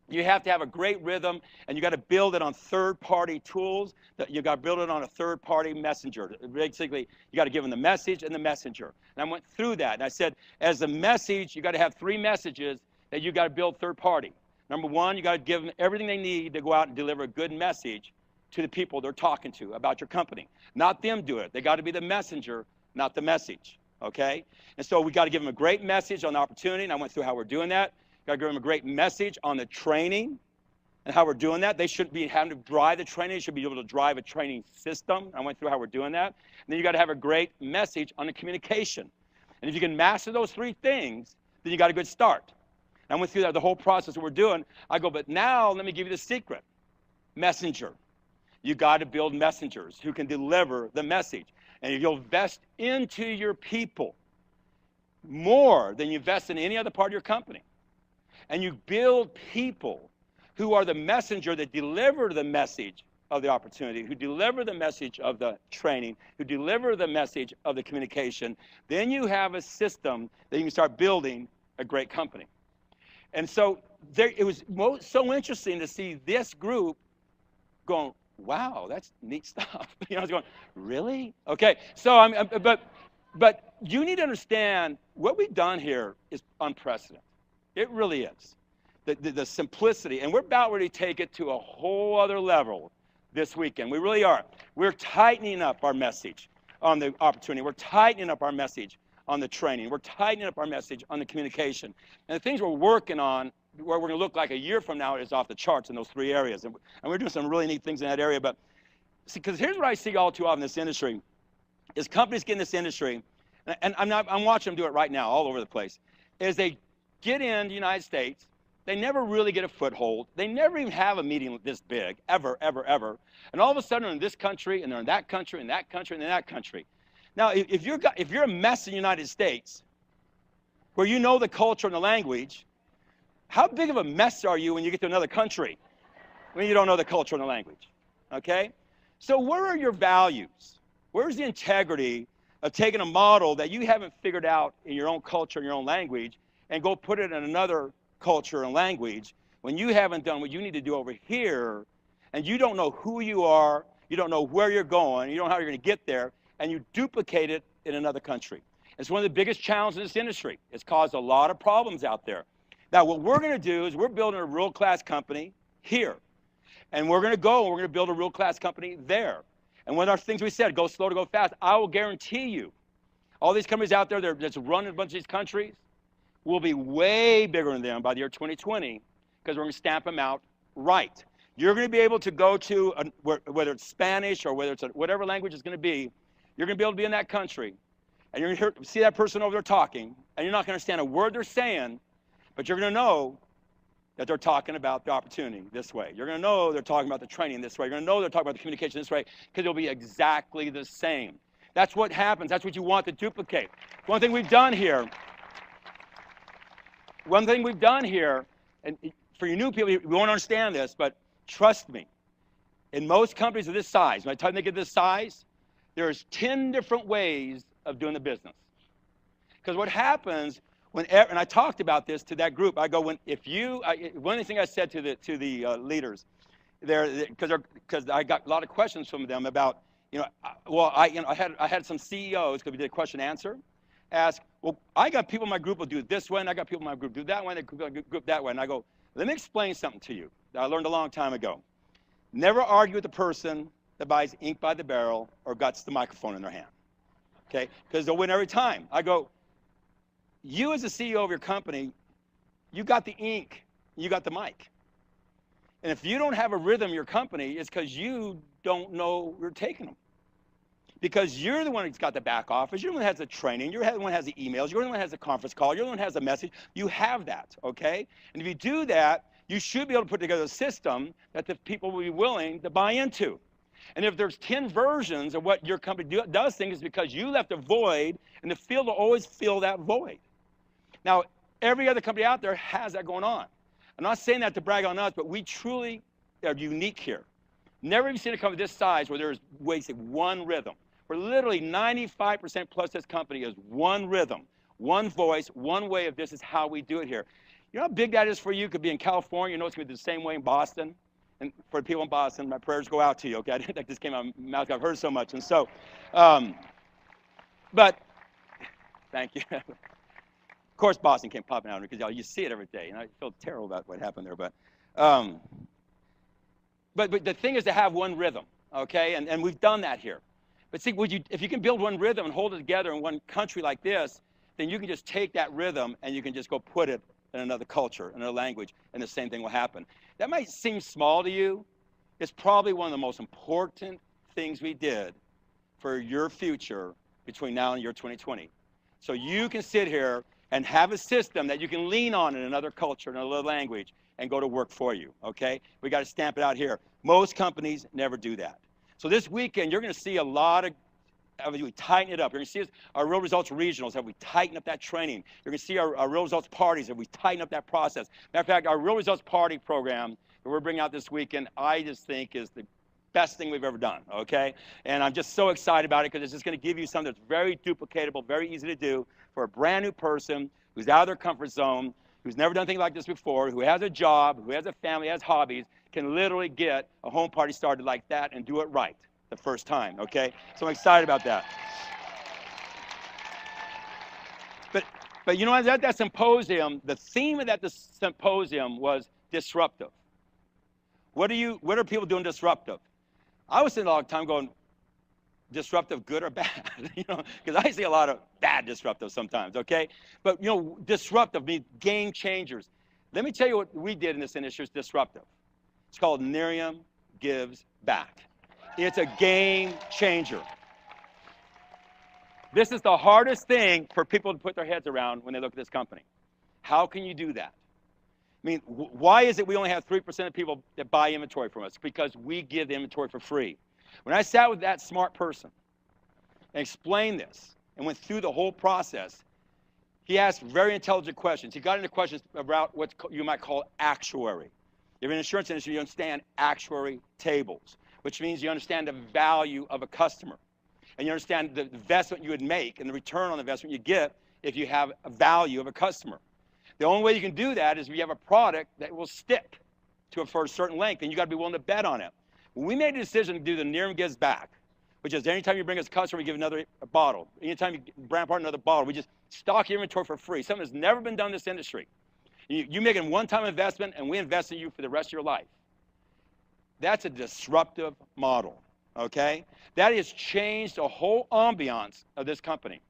you have to have a great rhythm, and you got to build it on third-party tools. You got to build it on a third-party messenger. Basically, you got to give them the message and the messenger. And I went through that, and I said, as a message, you got to have 3 messages that you got to build third-party. Number one, you got to give them everything they need to go out and deliver a good message to the people they're talking to about your company. Not them do it. They got to be the messenger, not the message, okay? And so we got to give them a great message on the opportunity, and I went through how we're doing that. Got to give them a great message on the training. and how we're doing that. They shouldn't be having to drive the training. They should be able to drive a training system. I went through how we're doing that. And then you got to have a great message on the communication. And if you can master those three things, then you got a good start. And I went through that, the whole process that we're doing. I go, but now let me give you the secret. Messenger. You got to build messengers who can deliver the message. And if you'll invest into your people more than you invest in any other part of your company, and you build people who are the messenger that deliver the message of the opportunity, who deliver the message of the training, who deliver the message of the communication, then you have a system that you can start building a great company. And so it was so interesting to see this group going, wow, that's neat stuff. You know, I was going, really? Okay, so but you need to understand what we've done here is unprecedented. It really is. The simplicity, and we're about ready to take it to a whole other level this weekend. We really are. We're tightening up our message on the opportunity. We're tightening up our message on the training. We're tightening up our message on the communication. And the things we're working on, where we're going to look like a year from now, is off the charts in those three areas. And we're doing some really neat things in that area. But see, because here's what I see all too often in this industry, is companies get in this industry, and I'm watching them do it right now all over the place, is they get in the United States. They never really get a foothold. They never even have a meeting this big, ever, ever, ever. And all of a sudden, they're in this country, and they're in that country, and that country, and that country. Now, if you're a mess in the United States, where you know the culture and the language, how big of a mess are you when you get to another country when you don't know the culture and the language? Okay? So where are your values? Where's the integrity of taking a model that you haven't figured out in your own culture and your own language and go put it in another culture and language when you haven't done what you need to do over here, and you don't know who you are, you don't know where you're going, you don't know how you're going to get there, and you duplicate it in another country. It's one of the biggest challenges in this industry. It's caused a lot of problems out there. Now, what we're going to do is we're building a world-class company here. And we're going to go and we're going to build a world-class company there. And one of the things we said, go slow to go fast, I will guarantee you, all these companies out there that's running a bunch of these countries will be way bigger than them by the year 2020, because we're going to stamp them out right. You're going to be able to go to, whether it's Spanish or whether it's whatever language it's going to be, you're going to be able to be in that country, and you're going to see that person over there talking, and you're not going to understand a word they're saying, but you're going to know that they're talking about the opportunity this way. You're going to know they're talking about the training this way. You're going to know they're talking about the communication this way, because it'll be exactly the same. That's what happens. That's what you want to duplicate. One thing we've done here, and for you new people, you won't understand this, but trust me, in most companies of this size, by the time they get this size, there's 10 different ways of doing the business. Because what happens, and I talked about this to that group, I go, one of the things I said to the leaders there, because I got a lot of questions from them about, I had some CEOs, because we did a question and answer, ask, well, I got people in my group will do it this way, and I got people in my group do that way, and I got group that way. And I go, let me explain something to you that I learned a long time ago. Never argue with the person that buys ink by the barrel or guts the microphone in their hand, okay? Because they'll win every time. I go, you as the CEO of your company, you got the ink, you got the mic. And if you don't have a rhythm in your company, it's because you don't know where you're taking them. Because you're the one who's got the back office, you're the one that has the training, you're the one that has the emails, you're the one that has the conference call, you're the one that has the message. You have that, okay? And if you do that, you should be able to put together a system that the people will be willing to buy into. And if there's 10 versions of what your company does things, it's because you left a void, and the field will always fill that void. Now, every other company out there has that going on. I'm not saying that to brag on us, but we truly are unique here. Never even seen a company this size where there's wasting one rhythm. We're literally 95% plus this company is one rhythm, one voice, one way of this is how we do it here. You know how big that is for you? It could be in California. You know it's going to be the same way in Boston. And for the people in Boston, my prayers go out to you, okay? I didn't think this came out of my mouth. I've heard so much. And so, but thank you. Of course, Boston came popping out because you see it every day. And I feel terrible about what happened there. But the thing is to have one rhythm, okay? And we've done that here. But see, if you can build one rhythm and hold it together in one country like this, then you can just take that rhythm and you can just go put it in another culture, in another language, and the same thing will happen. That might seem small to you. It's probably one of the most important things we did for your future between now and year 2020. So you can sit here and have a system that you can lean on in another culture, in another language, and go to work for you, okay? We got to stamp it out here. Most companies never do that. So this weekend, you're going to see a lot of we tighten it up. You're going to see our Real Results Regionals, have we tightened up that training. You're going to see our Real Results Parties, have we tightened up that process. Matter of fact, our Real Results Party program that we're bringing out this weekend, I just think is the best thing we've ever done, okay? And I'm just so excited about it because it's just going to give you something that's very duplicatable, very easy to do for a brand new person who's out of their comfort zone, who's never done anything like this before, who has a job, who has a family, has hobbies, can literally get a home party started like that and do it right the first time, okay? So I'm excited about that. But you know, at that symposium, the theme of that symposium was disruptive. What are people doing disruptive? I was sitting a lot of time going, disruptive good or bad? You know, because I see a lot of bad disruptive sometimes, okay? But you know, disruptive means game changers. Let me tell you what we did in this industry is disruptive. It's called Nerium Gives Back. It's a game changer. This is the hardest thing for people to put their heads around when they look at this company. How can you do that? I mean, why is it we only have 3% of people that buy inventory from us? Because we give the inventory for free. When I sat with that smart person and explained this and went through the whole process, he asked very intelligent questions. He got into questions about what you might call actuary. If you're in the insurance industry, you understand actuary tables, which means you understand the value of a customer. And you understand the investment you would make and the return on the investment you get if you have a value of a customer. The only way you can do that is if you have a product that will stick for a certain length, and you got to be willing to bet on it. When we made a decision to do the Nerium Gives Back, which is anytime you bring us a customer, we give another bottle. Anytime you brand partner another bottle, we just stock your inventory for free. Something that's never been done in this industry. You make a one-time investment, and we invest in you for the rest of your life. That's a disruptive model, okay? That has changed the whole ambiance of this company.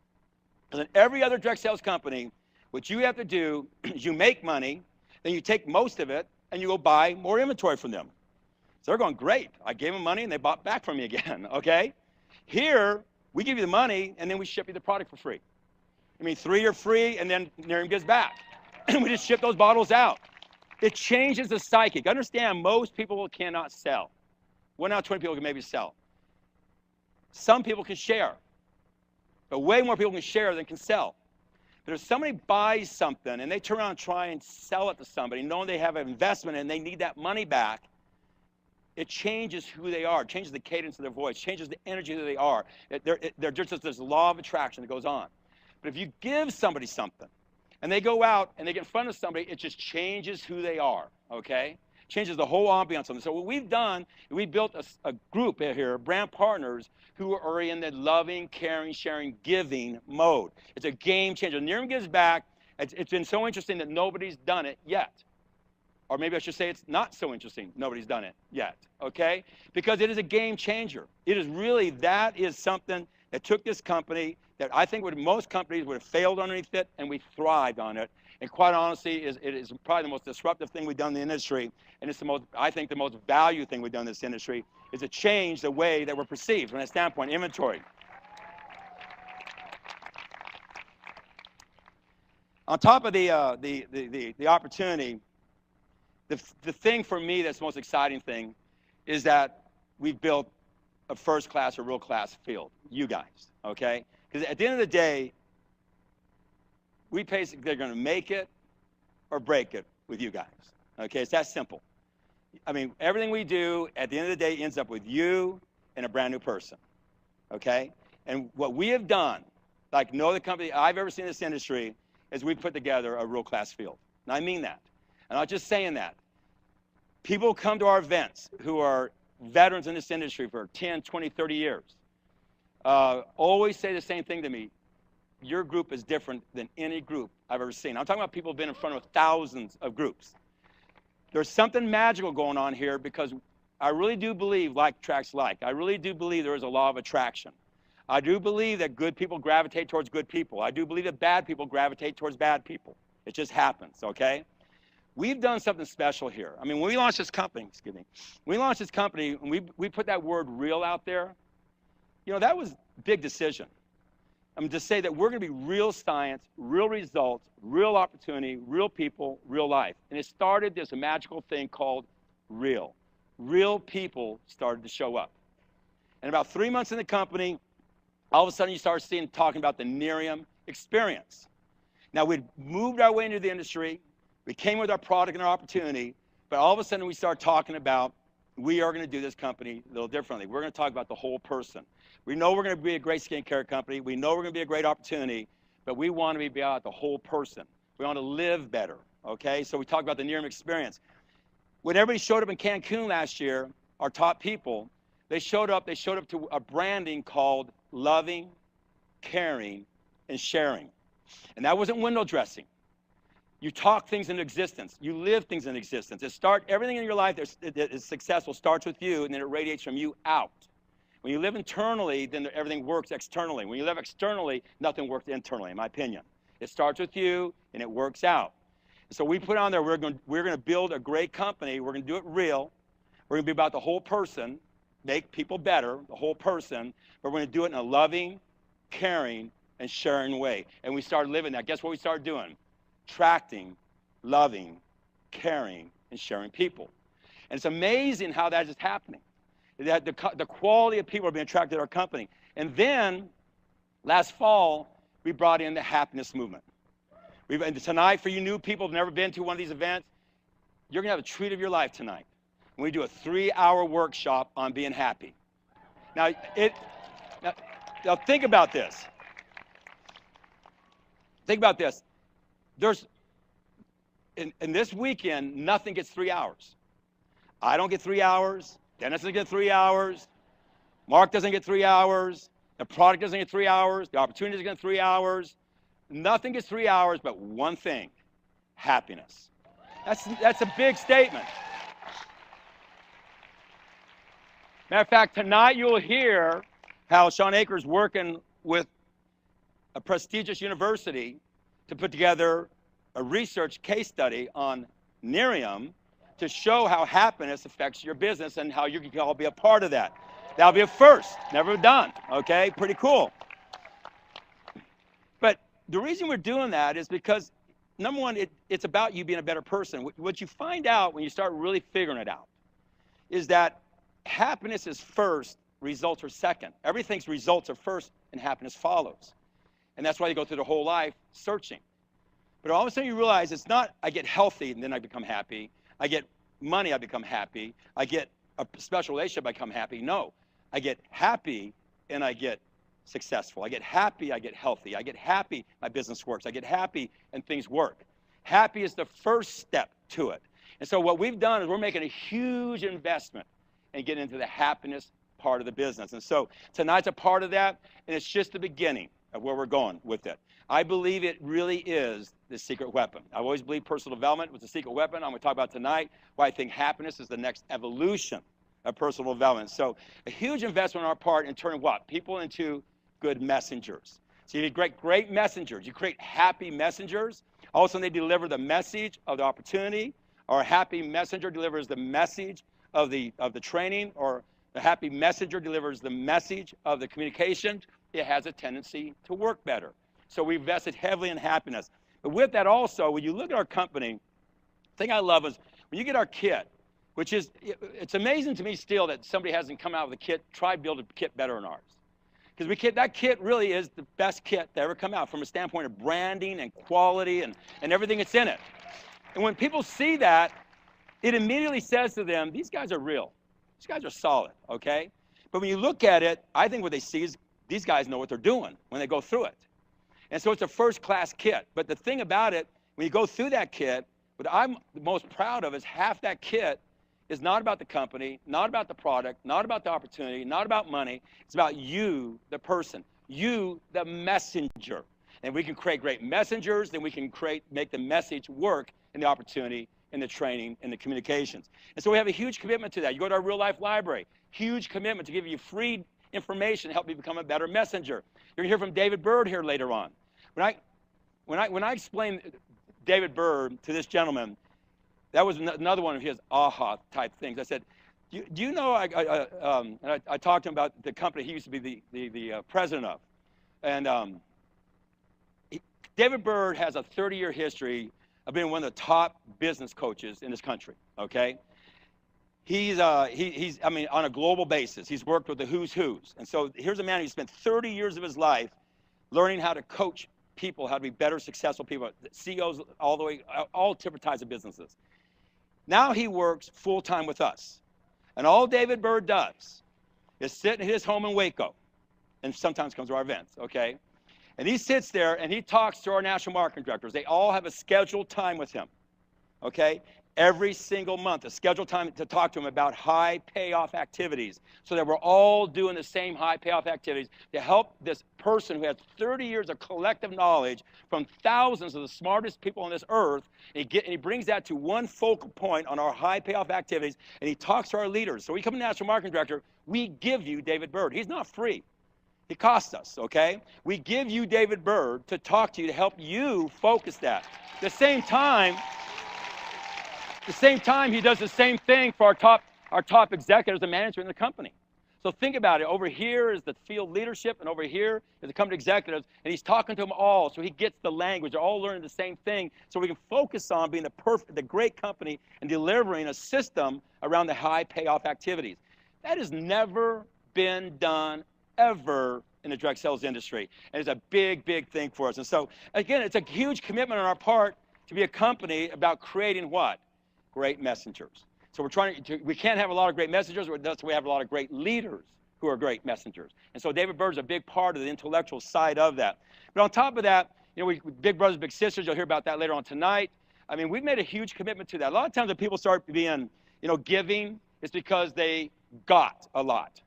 Because in every other direct sales company, what you have to do is you make money, then you take most of it, and you go buy more inventory from them. So they're going, great. I gave them money, and they bought back from me again, okay? Here, we give you the money, and then we ship you the product for free. I mean, 3 are free, and then Nerium Gives Back. And we just ship those bottles out. It changes the psychic. Understand, most people cannot sell. 1 out of 20 people can maybe sell. Some people can share. But way more people can share than can sell. But if somebody buys something and they turn around and try and sell it to somebody, knowing they have an investment and they need that money back, it changes who they are. It changes the cadence of their voice. It changes the energy that they are. There's just this law of attraction that goes on. But if you give somebody something, and they go out and they get in front of somebody, it just changes who they are, okay? Changes the whole ambiance of them. So what we've done, we built a group here, brand partners, who are in the loving, caring, sharing, giving mode. It's a game changer. Nerium Gives Back. It's been so interesting that nobody's done it yet. Or maybe I should say it's not so interesting nobody's done it yet, okay? Because it is a game changer. It is really, that is something that took this company that I think most companies would have failed underneath it, and we thrived on it. And quite honestly, it is probably the most disruptive thing we've done in the industry, and it's I think the most value thing we've done in this industry is to change the way that we're perceived from that standpoint, inventory. On top of the opportunity, the thing for me that's the most exciting thing is that we've built a first class or real class field, you guys, okay? Because at the end of the day, they're going to make it or break it with you guys, okay? It's that simple. I mean, everything we do at the end of the day ends up with you and a brand new person, okay? And what we have done, like no other company I've ever seen in this industry, is we've put together a real class field. And I mean that. I'm not just saying that. People come to our events who are veterans in this industry for 10, 20, 30 years. Always say the same thing to me. Your group is different than any group I've ever seen. I'm talking about people who've been in front of thousands of groups. There's something magical going on here because I really do believe like attracts like. I really do believe there is a law of attraction. I do believe that good people gravitate towards good people. I do believe that bad people gravitate towards bad people. It just happens, okay? We've done something special here. I mean, when we launched this company, and we put that word real out there, you know, that was a big decision. I mean, to say that we're going to be real science, real results, real opportunity, real people, real life. And it started this magical thing called real. Real people started to show up. And about 3 months in the company, all of a sudden you start talking about the Nerium experience. Now, we'd moved our way into the industry. We came with our product and our opportunity, but all of a sudden we start talking about we are going to do this company a little differently. We're going to talk about the whole person. We know we're going to be a great skincare company. We know we're going to be a great opportunity, but we want to be about the whole person. We want to live better, okay? So we talk about the Nerium experience. When everybody showed up in Cancun last year, our top people, they showed up to a branding called loving, caring, and sharing. And that wasn't window dressing. You talk things into existence. You live things into existence. Everything in your life that is successful starts with you, and then it radiates from you out. When you live internally, then everything works externally. When you live externally, nothing works internally, in my opinion. It starts with you, and it works out. And so we put on there, we're going to build a great company. We're going to do it real. We're going to be about the whole person, make people better, the whole person, but we're going to do it in a loving, caring, and sharing way. And we started living that. Guess what we started doing? Attracting, loving, caring, and sharing people. And it's amazing how that is happening. That the quality of people are being attracted to our company. And then, last fall, we brought in the happiness movement. And tonight, for you new people who've never been to one of these events, you're going to have a treat of your life tonight. We do a 3-hour workshop on being happy. Now think about this. Think about this. In this weekend, nothing gets 3 hours. I don't get 3 hours. Dennis doesn't get 3 hours. Mark doesn't get 3 hours. The product doesn't get 3 hours. The opportunity doesn't get 3 hours. Nothing gets 3 hours but one thing: happiness. That's a big statement. Matter of fact, tonight you'll hear how Sean Akers working with a prestigious university to put together a research case study on Nerium to show how happiness affects your business and how you can all be a part of that. That'll be a first, never done, okay? Pretty cool. But the reason we're doing that is because, number one, it's about you being a better person. What you find out when you start really figuring it out is that happiness is first, results are second. Everything's results are first and happiness follows. And that's why you go through the whole life searching. But all of a sudden you realize it's not I get healthy and then I become happy. I get money, I become happy. I get a special relationship, I become happy. No, I get happy and I get successful. I get happy, I get healthy. I get happy, my business works. I get happy and things work. Happy is the first step to it. And so what we've done is we're making a huge investment and get into the happiness part of the business. And so tonight's a part of that, and it's just the beginning of where we're going with it. I believe it really is the secret weapon. I've always believed personal development was the secret weapon. I'm going to talk about tonight why I think happiness is the next evolution of personal development. So a huge investment on our part in turning what? People into good messengers. So you need great messengers. You create happy messengers. Also, they deliver the message of the opportunity, or a happy messenger delivers the message of the training, or the happy messenger delivers the message of the communication. It has a tendency to work better. So we invested heavily in happiness. But with that also, when you look at our company, the thing I love is when you get our kit, which is, it's amazing to me still that somebody hasn't come out with a kit, try to build a kit better than ours. Because that kit really is the best kit to ever come out from a standpoint of branding and quality and everything that's in it. And when people see that, it immediately says to them, these guys are real. These guys are solid, okay? But when you look at it, I think what they see is these guys know what they're doing when they go through it. And so it's a first-class kit. But the thing about it, when you go through that kit, what I'm the most proud of is half that kit is not about the company, not about the product, not about the opportunity, not about money. It's about you, the person, you, the messenger. And we can create great messengers, then we can make the message work in the opportunity, in the training, in the communications. And so we have a huge commitment to that. You go to our real-life library, huge commitment to give you free information to help you become a better messenger. You're going to hear from David Bird here later on. When I explain, David Byrd to this gentleman, that was another one of his aha type things. I said, do you know, I talked to him about the company he used to be the president of. And David Byrd has a 30-year history of being one of the top business coaches in this country, okay? He's I mean, on a global basis, he's worked with the who's who's. And so here's a man who spent 30 years of his life learning how to coach people, how to be better, successful people, CEOs all the way, all different types of businesses. Now he works full-time with us. And all David Byrd does is sit in his home in Waco, and sometimes comes to our events, okay? And he sits there and he talks to our national marketing directors. They all have a scheduled time with him, okay? Every single month, a scheduled time to talk to him about high payoff activities, so that we're all doing the same high payoff activities to help this person who has 30 years of collective knowledge from thousands of the smartest people on this earth, and he brings that to one focal point on our high payoff activities, and he talks to our leaders. So we come to National Marketing Director, we give you David Byrd. He's not free. He costs us, okay? We give you David Byrd to talk to you, to help you focus that. At the same time, he does the same thing for our top executives and management in the company. So think about it. Over here is the field leadership, and over here is the company executives, and he's talking to them all, so he gets the language. They're all learning the same thing, so we can focus on being the great company and delivering a system around the high payoff activities. That has never been done ever in the direct sales industry, and it's a big, big thing for us. And so, again, it's a huge commitment on our part to be a company about creating what? Great messengers. So we can't have a lot of great messengers, that's why we have a lot of great leaders who are great messengers. And so David Byrd is a big part of the intellectual side of that. But on top of that, you know, big brothers, big sisters, you'll hear about that later on tonight. I mean, we've made a huge commitment to that. A lot of times when people start being, you know, giving, it's because they got a lot.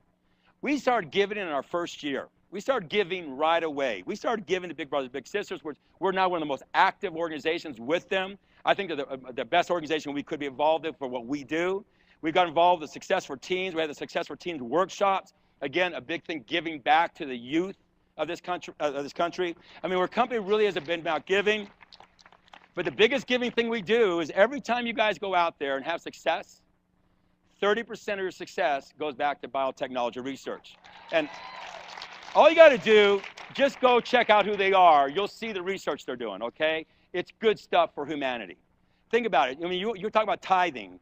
We started giving in our first year. We started giving right away. We started giving to Big Brothers Big Sisters. We're now one of the most active organizations with them. I think they're the best organization we could be involved in for what we do. We got involved with Success for Teens. We had the Success for Teens workshops. Again, a big thing, giving back to the youth of this country. I mean, our company really has been about giving. But the biggest giving thing we do is every time you guys go out there and have success, 30% of your success goes back to biotechnology research. And all you got to do, just go check out who they are. You'll see the research they're doing, okay? It's good stuff for humanity. Think about it. I mean, you're talking about tithing.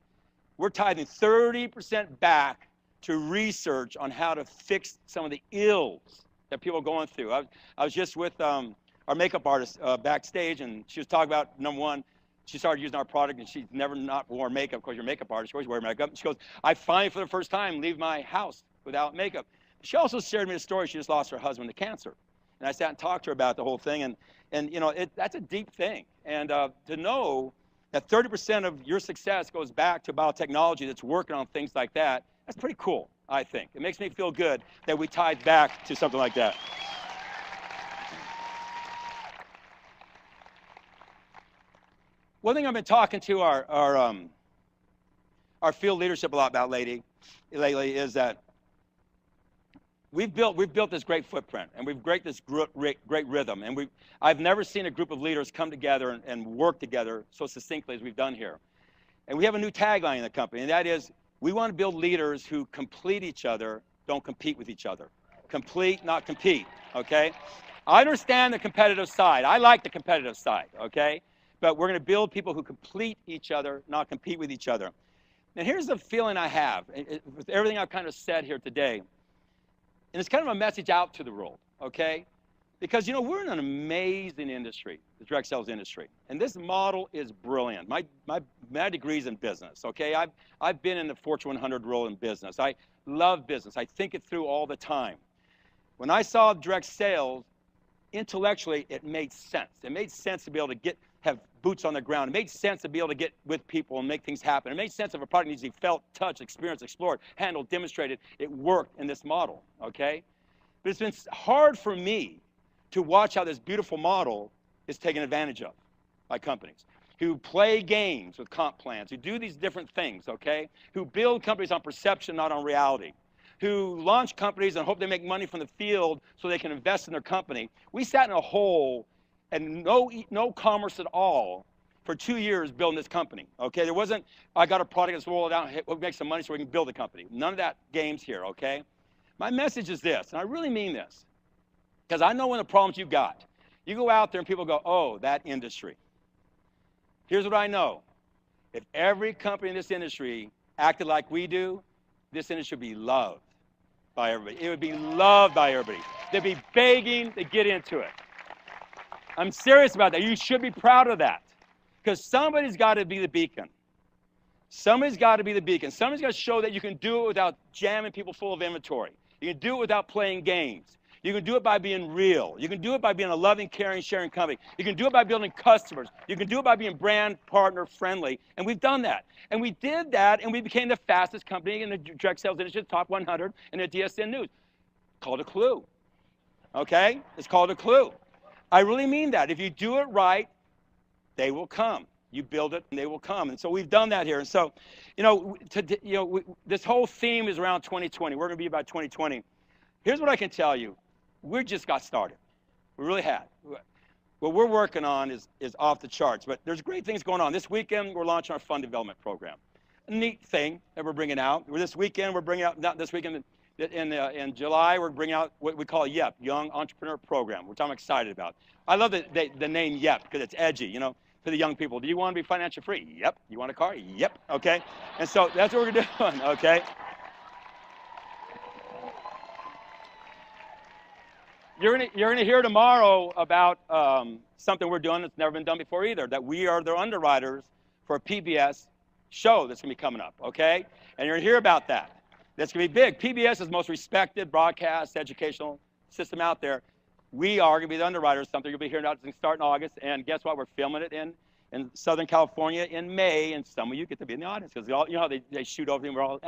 We're tithing 30% back to research on how to fix some of the ills that people are going through. I was just with our makeup artist backstage, and she was talking about, number one, she started using our product, and she's never not worn makeup. Of course, you're a makeup artist. You always wear makeup. And she goes, I finally, for the first time, leave my house without makeup. She also shared me a story. She just lost her husband to cancer. And I sat and talked to her about the whole thing. And you know, that's a deep thing. And to know that 30% of your success goes back to biotechnology that's working on things like that, that's pretty cool, I think. It makes me feel good that we tied back to something like that. One thing I've been talking to our field leadership a lot about lately is that we've built this great footprint, and we've great rhythm, and I've never seen a group of leaders come together and work together so succinctly as we've done here. And we have a new tagline in the company, and that is, we want to build leaders who complete each other, don't compete with each other. Complete, not compete, okay? I understand the competitive side. I like the competitive side, okay? But we're going to build people who complete each other, not compete with each other. And here's the feeling I have, with everything I've kind of said here today. And it's kind of a message out to the world, okay? Because, you know, we're in an amazing industry, the direct sales industry. And this model is brilliant. My degree's in business, okay? I've been in the Fortune 100 role in business. I love business. I think it through all the time. When I saw direct sales, intellectually, it made sense. It made sense to be able to have boots on the ground. It made sense to be able to get with people and make things happen. It made sense if a product needs to be felt, touched, experienced, explored, handled, demonstrated. It worked in this model, okay? But it's been hard for me to watch how this beautiful model is taken advantage of by companies who play games with comp plans, who do these different things, okay? Who build companies on perception, not on reality. Who launch companies and hope they make money from the field so they can invest in their company. We sat in a hole and no commerce at all, for 2 years building this company, okay? There wasn't, I got a product, let's roll it out, we'll make some money so we can build a company. None of that games here, okay? My message is this, and I really mean this, because I know one of the problems you've got. You go out there and people go, oh, that industry. Here's what I know. If every company in this industry acted like we do, this industry would be loved by everybody. It would be loved by everybody. They'd be begging to get into it. I'm serious about that. You should be proud of that. Because somebody's got to be the beacon. Somebody's got to be the beacon. Somebody's got to show that you can do it without jamming people full of inventory. You can do it without playing games. You can do it by being real. You can do it by being a loving, caring, sharing company. You can do it by building customers. You can do it by being brand partner friendly. And we've done that. And we did that, and we became the fastest company in the direct sales industry, top 100 in the DSN News. Called a clue. Okay? It's called a clue. I really mean that. If you do it right, they will come. You build it, and they will come. And so we've done that here. And so, this whole theme is around 2020. We're going to be about 2020. Here's what I can tell you. We just got started. We really had. What we're working on is off the charts. But there's great things going on. This weekend, we're launching our fund development program. A neat thing that we're bringing out. This weekend, we're bringing out, not this weekend, in July, we're bringing out what we call YEP, Young Entrepreneur Program, which I'm excited about. I love the name YEP because it's edgy, you know, for the young people. Do you want to be financially free? Yep. You want a car? Yep. Okay. And so that's what we're doing, okay? You're gonna hear tomorrow about something we're doing that's never been done before either, that we are the underwriters for a PBS show that's gonna be coming up, okay? And you're gonna hear about that. That's gonna be big. PBS is the most respected broadcast educational system out there. We are gonna be the underwriters, something you'll be hearing about starting in August, and guess what? We're filming it in Southern California in May, and some of you get to be in the audience, because you know how they shoot over and we're all,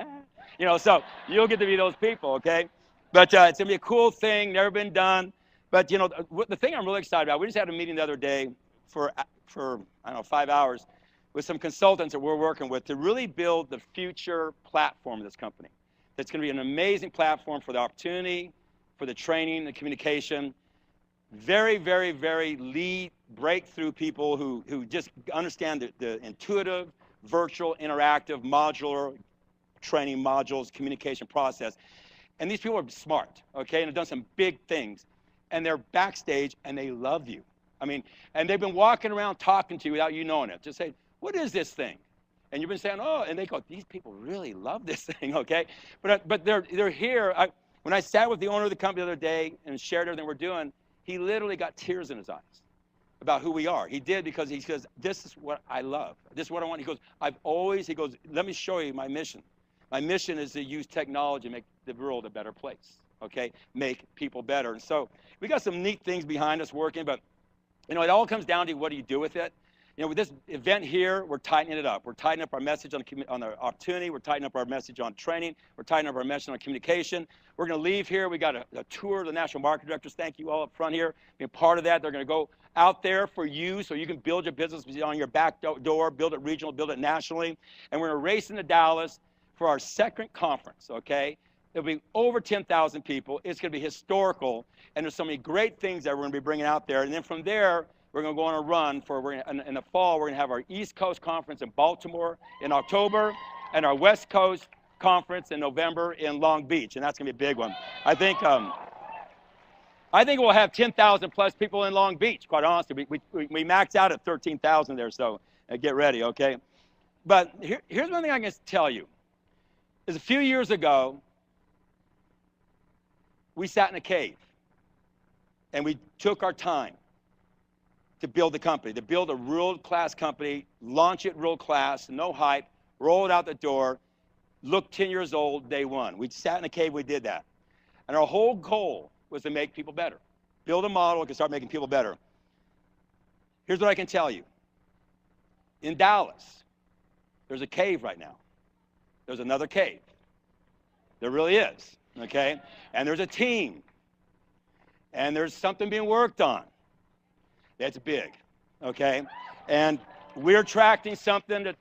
you know, so you'll get to be those people, okay? But it's going to be a cool thing, never been done. But, you know, the thing I'm really excited about, we just had a meeting the other day for I don't know, 5 hours with some consultants that we're working with to really build the future platform of this company. That's going to be an amazing platform for the opportunity, for the training, the communication. Very, very, very lead breakthrough people who just understand the intuitive, virtual, interactive, modular training modules, communication process. And these people are smart, okay, and have done some big things. And they're backstage, and they love you. I mean, and they've been walking around talking to you without you knowing it. Just say, what is this thing? And you've been saying, oh, and they go, these people really love this thing, okay? But they're here. When I sat with the owner of the company the other day and shared everything we're doing, he literally got tears in his eyes about who we are. He did, because he says, this is what I love. This is what I want. He goes, he goes, let me show you my mission. My mission is to use technology to make the world a better place, okay? Make people better. And so we got some neat things behind us working, but, you know, it all comes down to what do you do with it? You know, with this event here, we're tightening it up. We're tightening up our message on the opportunity. We're tightening up our message on training. We're tightening up our message on communication. We're going to leave here. We got a tour of the national market directors. Thank you all up front here being part of that. They're going to go out there for you so you can build your business on your back door, build it regional, build it nationally. And we're going to race into Dallas for our second conference, okay? There'll be over 10,000 people. It's going to be historical, and there's so many great things that we're going to be bringing out there. And then from there, we're going to go on a run in the fall. We're going to have our East Coast conference in Baltimore in October, and our West Coast conference in November in Long Beach, and that's going to be a big one. I think we'll have 10,000 plus people in Long Beach. Quite honestly, we maxed out at 13,000 there, so get ready, okay? But here's one thing I can tell you. Is a few years ago, we sat in a cave, and we took our time to build the company, to build a world-class company, launch it world-class, no hype, roll it out the door, look 10 years old, day one. We sat in a cave, we did that. And our whole goal was to make people better. Build a model that can start making people better. Here's what I can tell you. In Dallas, there's a cave right now. There's another cave. There really is, okay? And there's a team. And there's something being worked on. That's big, okay? And we're attracting something that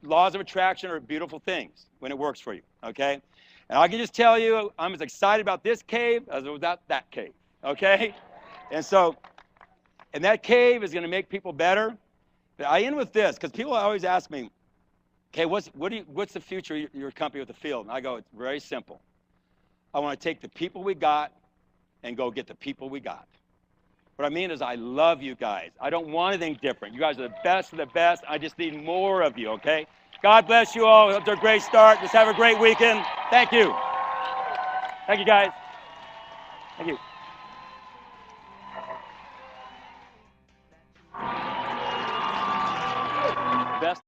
laws of attraction are beautiful things when it works for you, okay? And I can just tell you, I'm as excited about this cave as about that cave, okay? And so, and that cave is going to make people better. But I end with this, because people always ask me, okay, what's the future of your company with the field? And I go, it's very simple. I want to take the people we got and go get the people we got. What I mean is I love you guys. I don't want anything different. You guys are the best of the best. I just need more of you, okay? God bless you all. It's a great start. Just have a great weekend. Thank you. Thank you, guys. Thank you. Best.